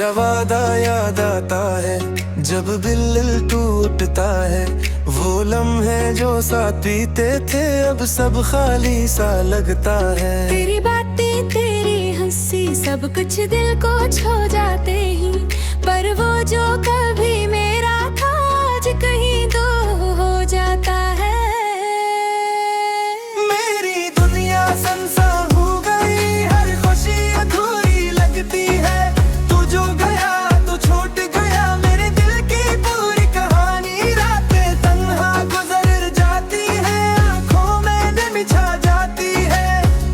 तेरा वादा याद आता है जब दिल टूटता है। वो लम्हे जो साथ बीते थे अब सब खाली सा लगता है। तेरी बातें तेरी हंसी सब कुछ दिल को छू जाते ही, पर वो जो कभी मेरा था आज कहीं दो हो जाता है। मेरी दुनिया संसार हो गई, हर खुशी अधूरी लगती है। तू जो गया तो छूट गया मेरे दिल की पूरी कहानी। रातें तन्हा गुजर जाती है, आंखों में नमी छा जाती है।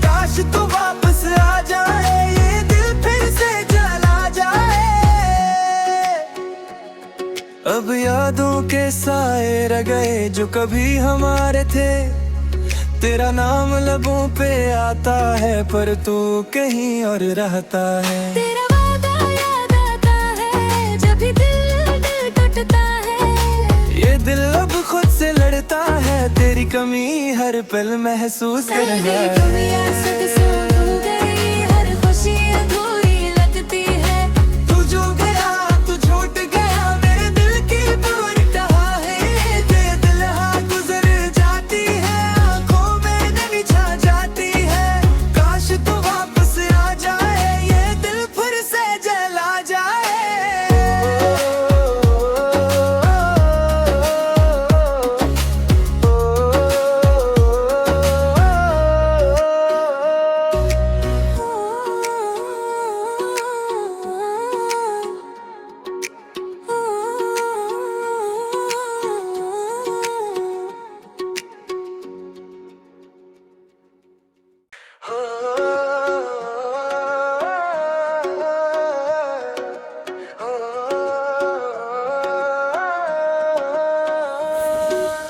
काश तू वापस आ जाए, ये दिल फिर से जला जाए। अब यादों के साए रह गए जो कभी हमारे थे। तेरा नाम लबों पे आता है पर तू कहीं और रहता है। तेरा वादा याद आता है जब भी दिल टूटता है। ये दिल अब खुद से लड़ता है, तेरी कमी हर पल महसूस कर रहा तेरी है। दुनिया सुन हो गई, हर खुशी अधूरी लगती है। तू जो गया तू छूट गया मेरे दिल की पूरी कहानी है। ये दिल हाँ गुजर जाती है, आंखों में नमी छा जाती है। काश तू वापस आ जाए, ये दिल फिर से जला जाए।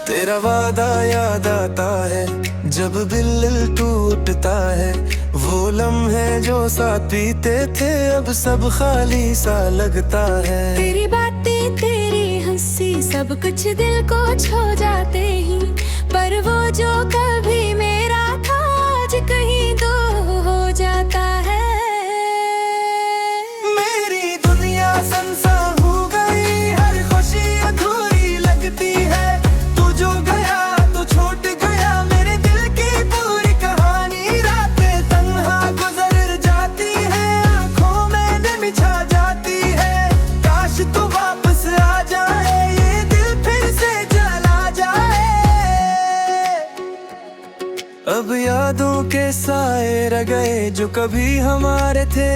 तेरा वादा याद आता है जब दिल टूटता है। वो लम्हे जो साथ बीते थे अब सब खाली सा लगता है। तेरी बातें तेरी हंसी सब कुछ दिल को छू जाते ही, पर वो जो कभी मेरा था आज कहीं दो हो जाता है। मेरी दुनिया संसार हो गई, हर खुशी अधूरी लगती है। तू जो गया तो छूट गया मेरे दिल की पूरी कहानी। रातें तन्हा गुजर जाती है, आंखों में नमी छा जाती है। काश तू वापस आ जाए, ये दिल फिर से जला जाए। अब यादों के साए रह गए जो कभी हमारे थे।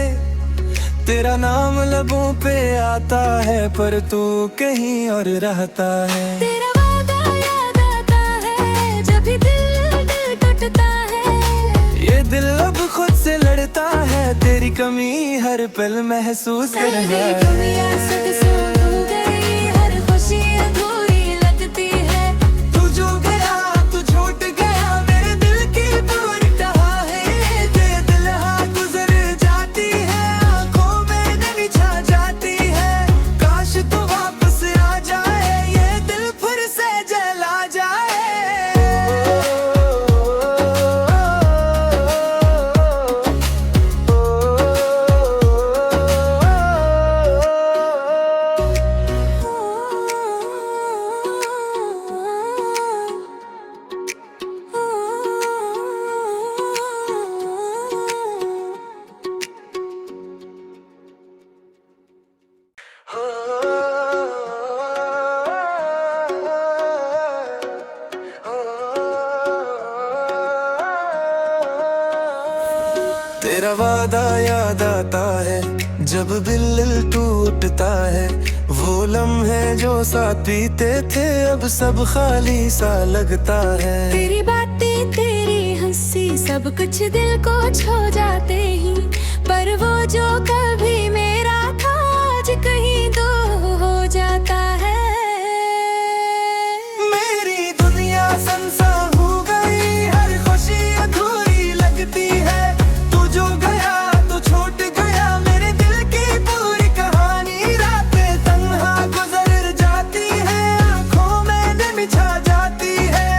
तेरा नाम लबों पे आता है पर तू कहीं और रहता है। तेरा वादा याद आता है जब भी दिल टूटता है। ये दिल अब खुद से लड़ता है, तेरी कमी हर पल महसूस कर रहा तेरी है। दुनिया सुन हो गई, हर खुशी अधूरी लगती है। तू जो गया तू छूट गया मेरे दिल की पूरी कहानी है। ये दिल हाँ गुजर जाती है, आंखों में नमी छा जाती है। काश तू वापस आ जाए, ये दिल फिर से जला जाए। तेरा वादा याद आता है जब दिल टूटता है। वो लम्हे जो साथ बीते थे अब सब खाली सा लगता है। तेरी बातें तेरी हंसी सब कुछ दिल को छू जाते ही, पर वो जो कभी मेरा था आज कहीं दो हो जाता है। मेरी दुनिया संसार हो गई, हर खुशी अधूरी लगती है। तू जो गया तो छूट गया मेरे दिल की पूरी कहानी। रातें तन्हा गुजर जाती है, आंखों में नमी छा जाती है।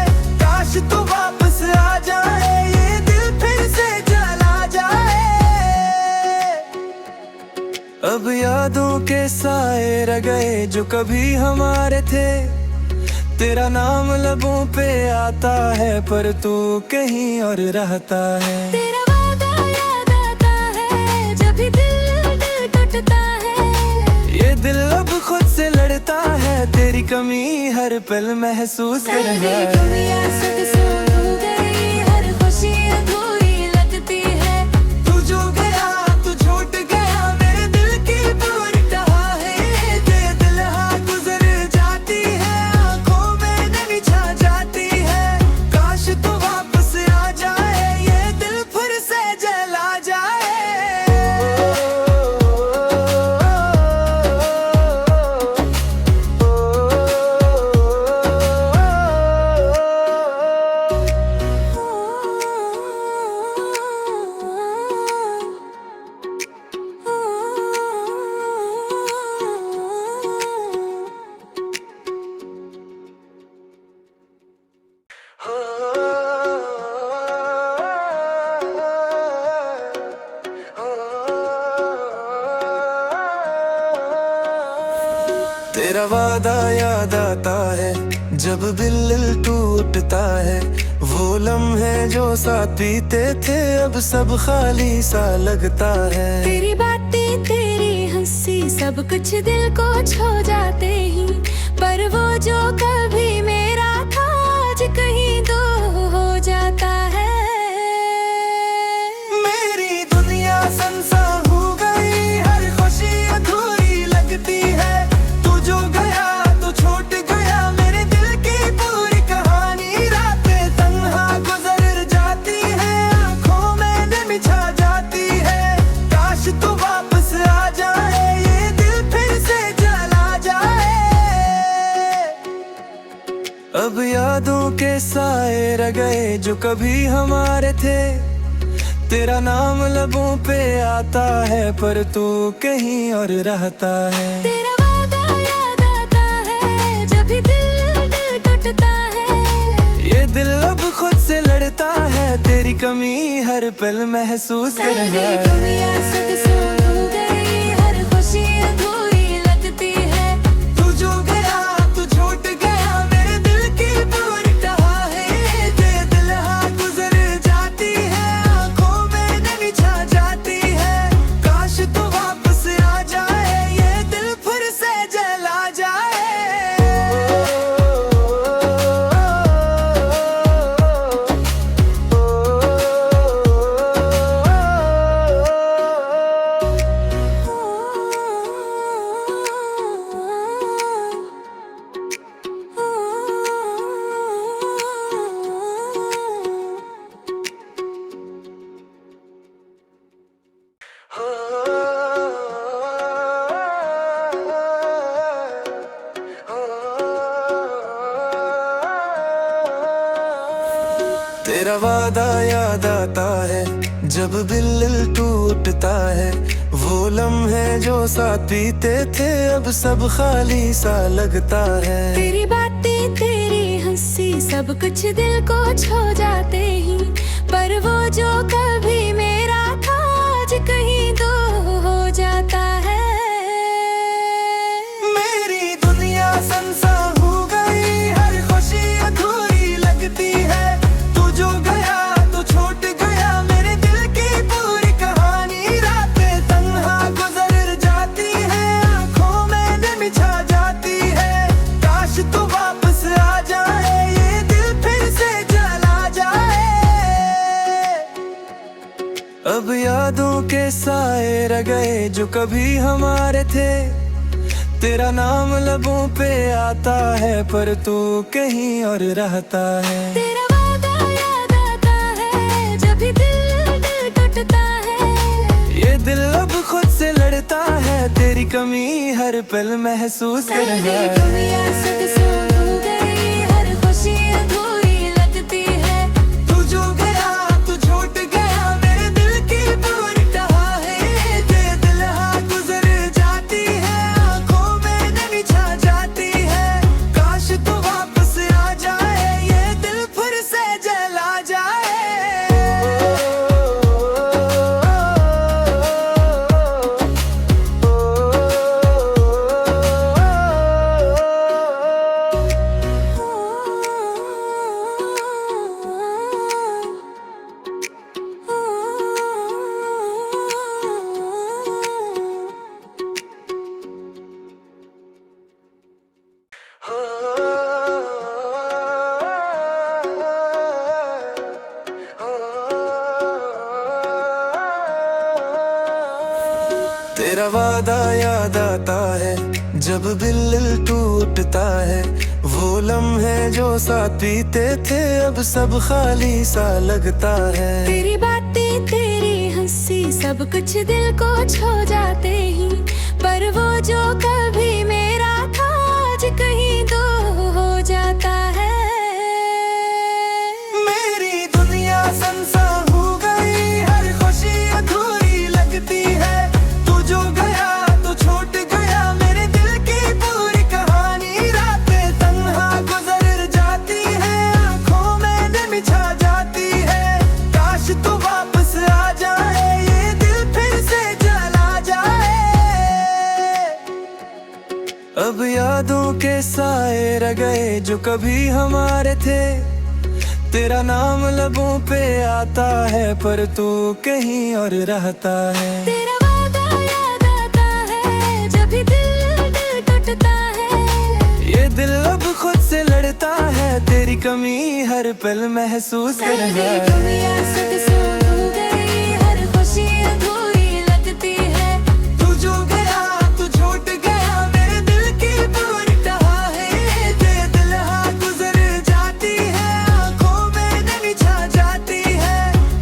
काश तू वापस आ जाए, ये दिल फिर से जला जाए। रह गए जो कभी हमारे थे। तेरा नाम लबों पे आता है पर तू कहीं और रहता है। तेरा वादा याद आता है जब भी दिल टूटता है। ये दिल अब खुद से लड़ता है, तेरी कमी हर पल महसूस कर सारी है। कमियां सब सो गई, हर खुशी अधूरी लगती है। तू जो गया तू छूट गया, मेरे दिल की पूरी कहा है। ये दिल हाँ गुजर जाती है, आंखों में नमी छा जाती है। काश तू वापस आ जाए, ये दिल फिर से जला जाए। तेरा वादा याद आता है जब दिल टूटता है। वो लम्हे जो साथ बीते थे अब सब खाली सा लगता है। तेरी बातें तेरी हंसी सब कुछ दिल को छू जाते ही, पर वो जो कभी मेरा था आज कहीं दूर हो जाता है। मेरी दुनिया संसार हो गई, हर खुशी अधूरी लगती है। तू जो गया तो छूट गया, मेरे दिल की पूरी कहानी। रातें तन्हा गुजर जाती है, आंखों में नमी छा जाती है। काश तू वापस आ जाए, ये दिल फिर से जला जाए। अब यादों के साए रह गए जो कभी हमारे थे। तेरा नाम लबों पे आता है पर तू कहीं और रहता है। तेरा वादा याद आता है जब भी दिल टूटता है। ये दिल अब खुद से लड़ता है, तेरी कमी हर पल महसूस कर सारी है। कमियां सब सो गई, हर खुशी अधूरी लगती है। तू जो गया तू छूट गया, मेरे दिल की पूरी कहा है। ये दिल हाँ गुजर जाती है, आंखों में नमी छा जाती है। काश तू वापस आ जाए, ये दिल फिर से जला जाए। तेरा वादा याद आता है जब दिल टूटता है। वो लम्हे जो साथ बीते थे अब सब खाली सा लगता है। तेरी बातें तेरी हंसी सब कुछ दिल को छू जाते ही, पर वो जो कभी मेरा था आज कहीं दूर हो जाता है। मेरी दुनिया संसार हो गई, हर खुशी अधूरी लगती है। तू जो गया तो छूट गया, मेरे दिल की पूरी कहानी। रातें तन्हा गुजर जाती है, आंखों में नमी छा जाती है। काश तू वापस आ जाए, ये दिल फिर से जला जाए। अब यादों के साए रह गए जो कभी हमारे थे। तेरा नाम लबों पे आता है पर तू कहीं और रहता है। तेरा वादा याद आता है जब भी दिल टूटता है। ये दिल अब खुद से लड़ता है, तेरी कमी हर पल महसूस कर सारी है। कमियां सब सो गई, हर खुशी अधूरी लगती है। तू जो गया तू छूट गया, मेरे दिल की पूरी कहा है। ये दिल हाँ गुजर जाती है, आंखों में नमी छा जाती है। काश तू वापस आ जाए, ये दिल फिर से जला जाए। तेरा वादा याद आता है जब दिल टूटता है, वो लम्हे जो साथ बीते थे अब सब खाली सा लगता है। तेरी बातें तेरी हंसी सब कुछ दिल को छू जाते ही, पर वो जो कभी मेरा था आज कहीं दूर हो जाता है। मेरी दुनिया संसार हो गई, हर खुशी अधूरी लगती है। तू जो गया तो छूट गया मेरे दिल की पूरी कहानी। रातें तन्हा गुजर जाती है, आंखों में नमी छा जाती है। काश तू वापस आ जाए, ये दिल फिर से जला जाए। अब यादों के साए रह गए जो कभी हमारे थे। तेरा नाम लबों पे आता है पर तू कहीं और रहता है। तेरा वादा याद आता है जब भी दिल टूटता है। ये दिल अब खुद से लड़ता है, तेरी कमी हर पल महसूस कर रहा है। दुनिया सदसों हो गई, हर खुशी अधूरी लगती है। तू जो गया तू छूट गया मेरे दिल की पूरी कहानी। दिल हाँ गुजर जाती है, आंखों में नमी छा जाती है।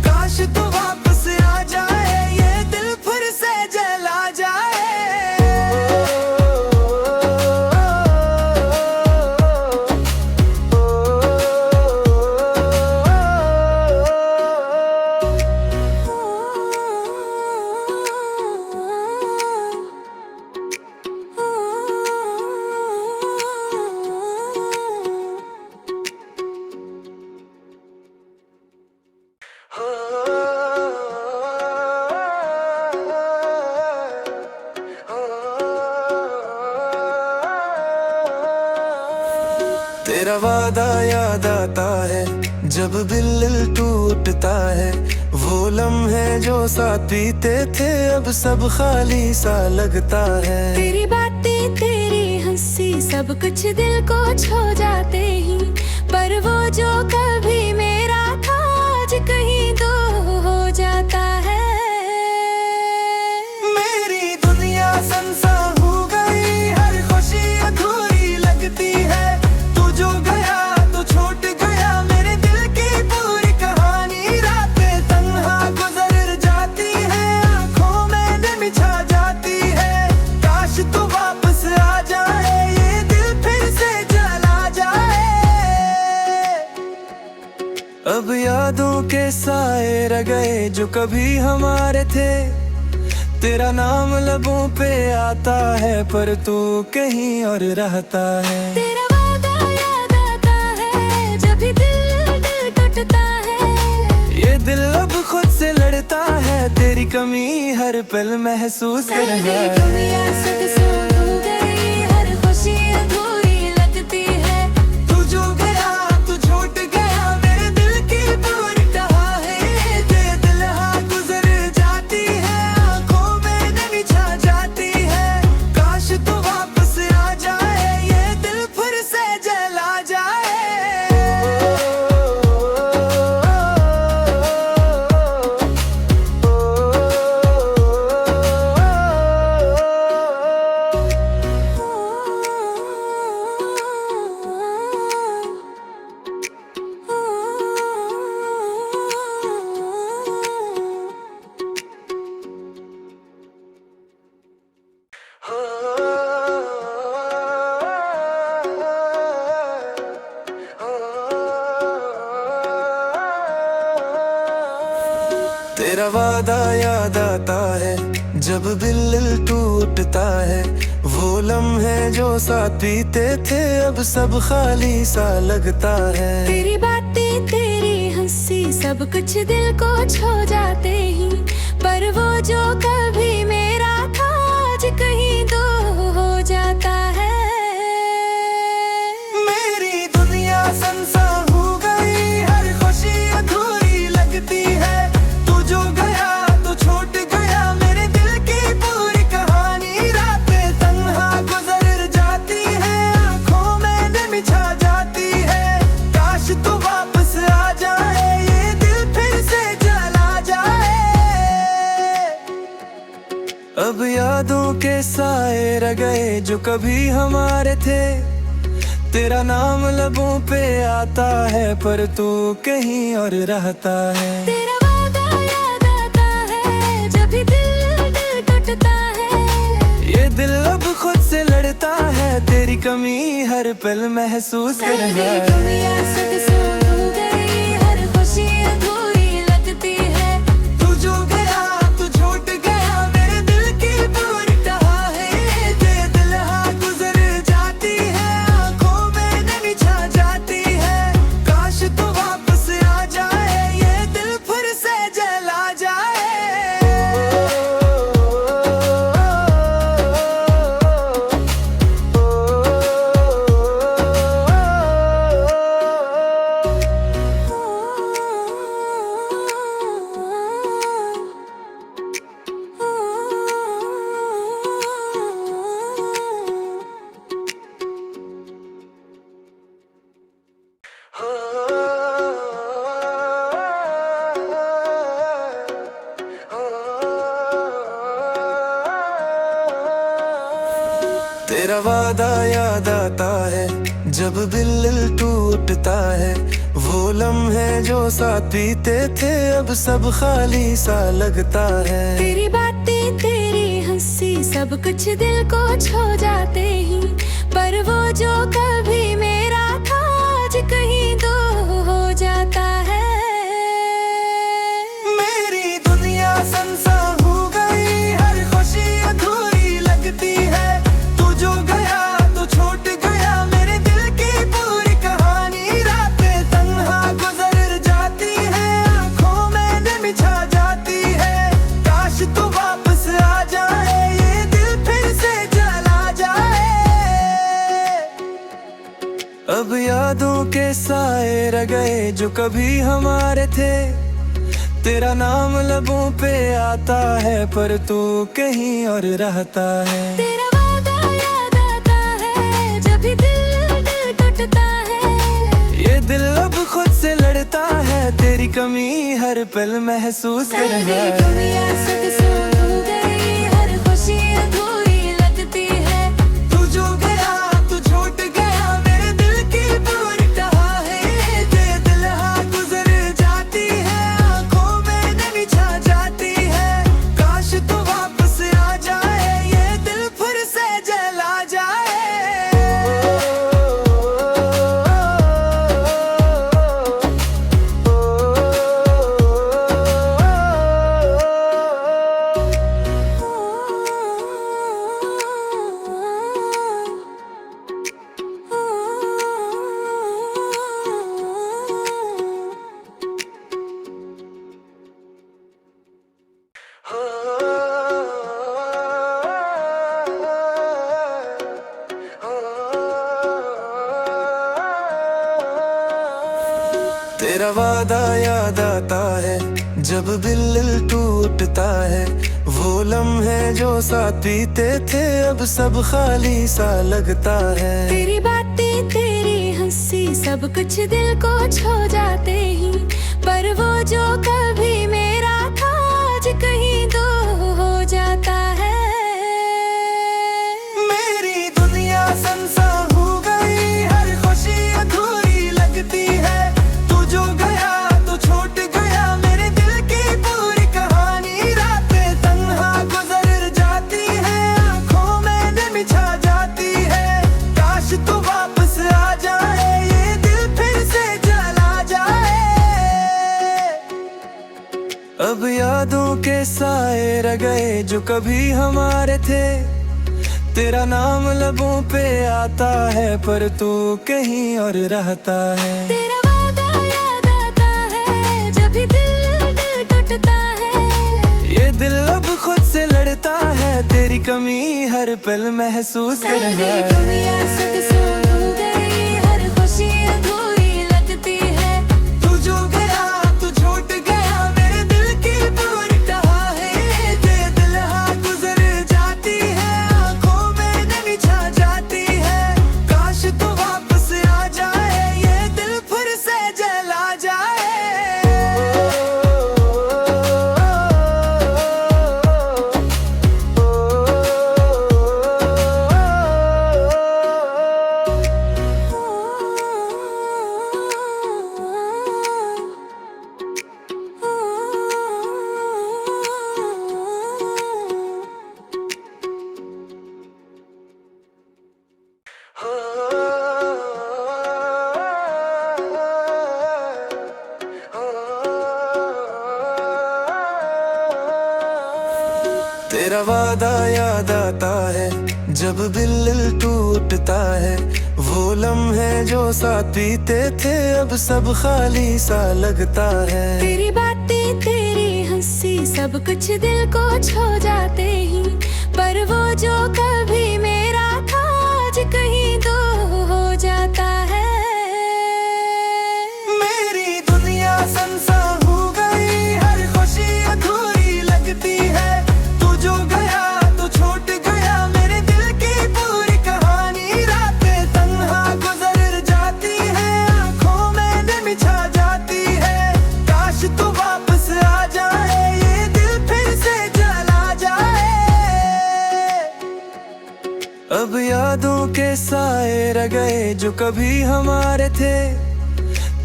काश तू वापस आ जाए, ये दिल फिर से जला जाए। तेरा वादा याद आता है जब दिल टूटता है। वो लम्हे जो साथ बीते थे अब सब खाली सा लगता है। तेरी बातें तेरी हंसी सब कुछ दिल को छू जाते ही, पर वो जो कभी मेरा था आज कहीं दूर हो जाता है। मेरी दुनिया संसार हो गई, हर खुशी अधूरी लगती है। तू जो गया तो छूट गया मेरे दिल की पूरी कहानी। रातें तन्हा गुजर जाती है, आंखों में नमी छा जाती है। काश तू वापस आ जाए, ये दिल फिर से जला जाए। अब यादों के साए रह गए जो कभी हमारे थे। तेरा नाम लबों पे आता है पर तू कहीं और रहता है। तेरा वादा याद आता है जब भी दिल टूटता है। ये दिल अब खुद से लड़ता है, तेरी कमी हर पल महसूस कर रहा है। दुनिया सदसों हो गई, हर खुशी अधूरी लगती है। तू जो गया तू छूट गया मेरे दिल की पूरी कहानी। दिल हाँ गुजर जाती है, आंखों में नमी छा जाती है। काश तू वापस आ जाए, ये दिल फिर से जला जाए। तेरा वादा याद आता है जब दिल टूटता है। वो लम्हे जो साथ बीते थे अब सब खाली सा लगता है। तेरी बातें तेरी हंसी सब कुछ दिल को छू जाते ही, पर वो जो कभी मेरा था आज कहीं दूर हो जाता है। मेरी दुनिया संसार हो गई, हर खुशी अधूरी लगती है। तू जो गया तो छूट गया मेरे दिल की पूरी कहानी। रातें तन्हा गुजर जाती है, आंखों में नमी छा जाती है। काश तू वापस आ जाए, ये दिल फिर से जला जाए। रह गए जो कभी हमारे थे। तेरा नाम लबों पे आता है पर तू कहीं और रहता है। तेरा वादा याद आता है जब भी दिल टूटता है। ये दिल अब खुद से लड़ता है, तेरी कमी हर पल महसूस कर रहा है। तेरा वादा याद आता है जब दिल टूटता है। वो लम्हे जो साथ बीते थे अब सब खाली सा लगता है। तेरी बातें तेरी हंसी सब कुछ दिल को छू जाते ही, पर वो जो कभी मेरा था आज कहीं दूर हो जाता है। मेरी दुनिया संसार हो गई, हर खुशी अधूरी लगती है। तू जो गया तो छोड़ गया मेरे दिल की पूरी कहानी। रातें तन्हा गुजर जाती है, आंखों में नमी छा जाती है। काश तू वापस आ जाए, ये दिल फिर से जला जाए। अब यादों के साए रह गए जो कभी हमारे थे। तेरा नाम लबों पे आता है पर तू कहीं और रहता है। तेरा वादा याद आता है जब भी दिल टूटता है। ये दिल अब खुद से लड़ता है, तेरी कमी हर पल महसूस कर रहा है। तेरा वादा याद आता है जब दिल टूटता है। वो लम्हे जो साथ बीते थे अब सब खाली सा लगता है। तेरी बातें तेरी हंसी सब कुछ दिल को छू जाते ही, पर वो जो कभी मेरा था आज कहीं दूर हो जाता है। मेरी दुनिया संसार हो गई, हर खुशी अधूरी लगती है। तू जो गया तो छोड़ गया मेरे दिल की पूरी कहानी। रातें तन्हा गुजर जाती है, आंखों में नमी छा जाती है। काश तू वापस आ जाए, ये दिल फिर से जला जाए। अब यादों के साए रह गए जो कभी हमारे थे। तेरा नाम लबों पे आता है पर तू कहीं और रहता है। तेरा वादा याद आता है जब भी दिल टूटता है। ये दिल अब खुद से लड़ता है, तेरी कमी हर पल महसूस कर रहा है। तू जो गया तो छोड़ गया मेरे दिल की पूरी कहानी। ये दिल हाँ गुजर जाती है, आंखों में नमी छा जाती है। काश तू वापस आ जाए, ये दिल फिर से जला जाए। तेरा वादा याद आता है जब दिल टूटता है। वो लम्हे जो साथ बीते थे अब सब खाली सा लगता है। तेरी बातें तेरी हंसी सब कुछ दिल को छू जाते ही, पर वो जो कभी मेरा था आज कहीं दो हो जाता है। मेरी दुनिया सुनसान हो गई, हर खुशी अधूरी लगती है। तू जो गया तो छूट गया मेरे दिल की पूरी कहानी। रातें तन्हा गुजर जाती है, आंखों में नमी छा जाती है। काश तू वापस आ जाए, ये दिल फिर से जला जाए। अब यादों के साए रह गए जो कभी हमारे थे।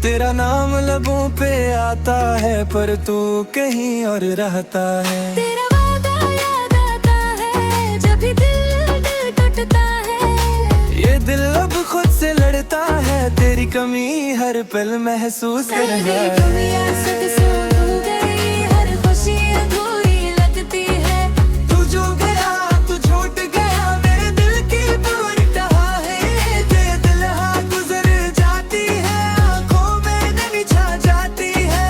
तेरा नाम लबों पे आता है पर तू कहीं और रहता है। तेरा वादा याद आता है जब भी दिल टूटता है। ये दिल अब खुद से लड़ता है, तेरी कमी हर पल महसूस कर रहा है। हर खुशी अधूरी लगती है। तू जो गया तू छूट गया मेरे दिल की पूरी कहानी। ये दिल हाँ गुजर जाती है, आंखों में नमी छा जाती है।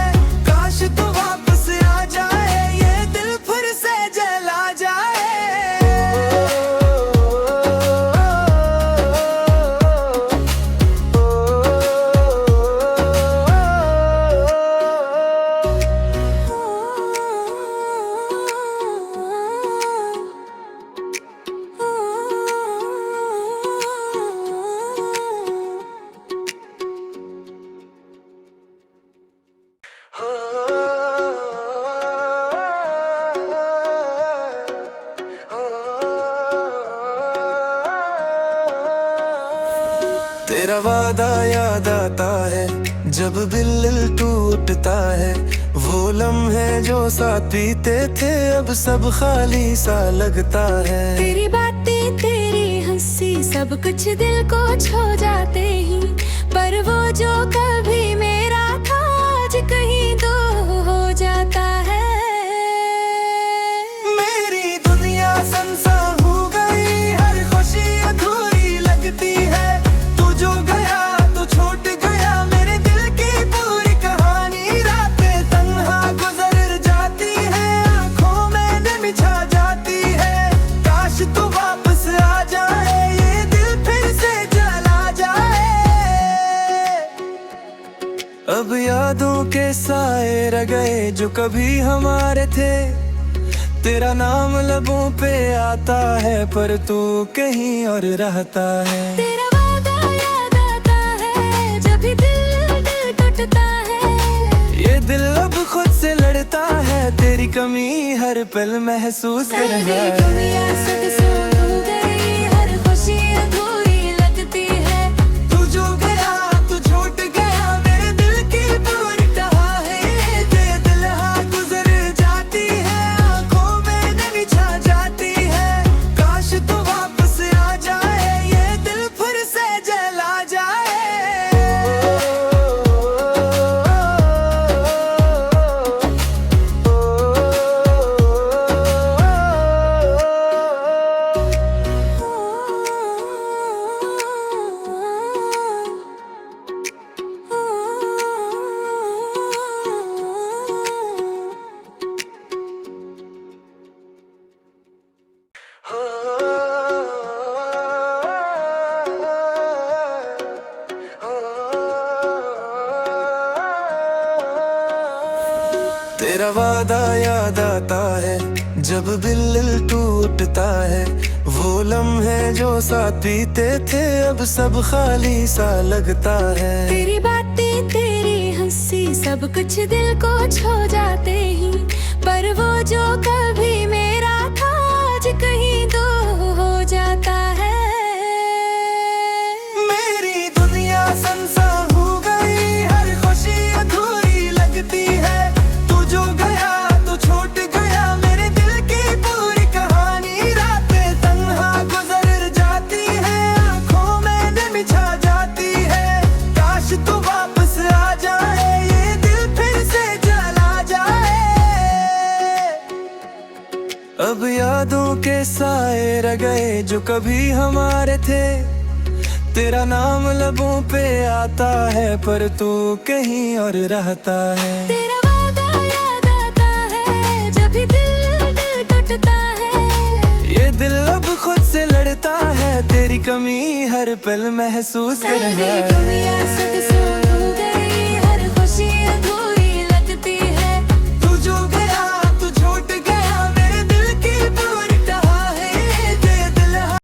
काश तू वापस आ जाए, ये दिल फिर से जला जाए। तेरा वादा याद आता है जब दिल टूटता है। वो लम्हे जो साथ बीते थे अब सब खाली सा लगता है। तेरी बातें तेरी हंसी सब कुछ दिल को छू जाते ही, पर वो जो कभी मेरा था आज कहीं दो हो जाता है। मेरी दुनिया सुनसान हो गई, हर खुशी अधूरी लगती है। तू जो गया तो छूट गया मेरे दिल की पूरी कहानी। रातें तन्हा गुजर जाती है, आंखों में नमी छा जाती है। काश तू वापस आ जाए, ये दिल फिर से जला जाए। अब यादों के साए रह गए जो कभी हमारे थे। तेरा नाम लबों पे आता है पर तू कहीं और रहता है। तेरा वादा याद आता है जब भी दिल टूटता है। ये दिल अब खुद से लड़ता है, तेरी कमी हर पल महसूस कर रहा है। हर खुशी अधूरी लगती है। तू जो गया तू छूट गया मेरे दिल की पूरी कहानी। ये दिल हाँ गुजर जाती है, आंखों में नमी छा जाती है। काश तू वापस आ जाए, ये दिल फिर से जला जाए। तेरा वादा याद आता है जब दिल टूटता है। वो लम्हे जो साथ बीते थे अब सब खाली सा लगता है। तेरी बातें तेरी हंसी सब कुछ दिल को छू जाते ही, पर वो जो कभी मेरा था आज कहीं दो हो जाता है। मेरी दुनिया सुनसान हो गई, हर खुशी अधूरी लगती है। तू जो गया तो छूट गया मेरे दिल की पूरी कहानी। रातें तन्हा गुजर जाती है, आंखों में नमी छा जाती है। काश तू वापस आ जाए, ये दिल फिर से जला जाए। के साए रह गए जो कभी हमारे थे। तेरा नाम लबों पे आता है पर तू कहीं और रहता है। तेरा वादा याद आता है जब भी दिल टूटता है। ये दिल अब खुद से लड़ता है, तेरी कमी हर पल महसूस कर तेरी है। कमियां सद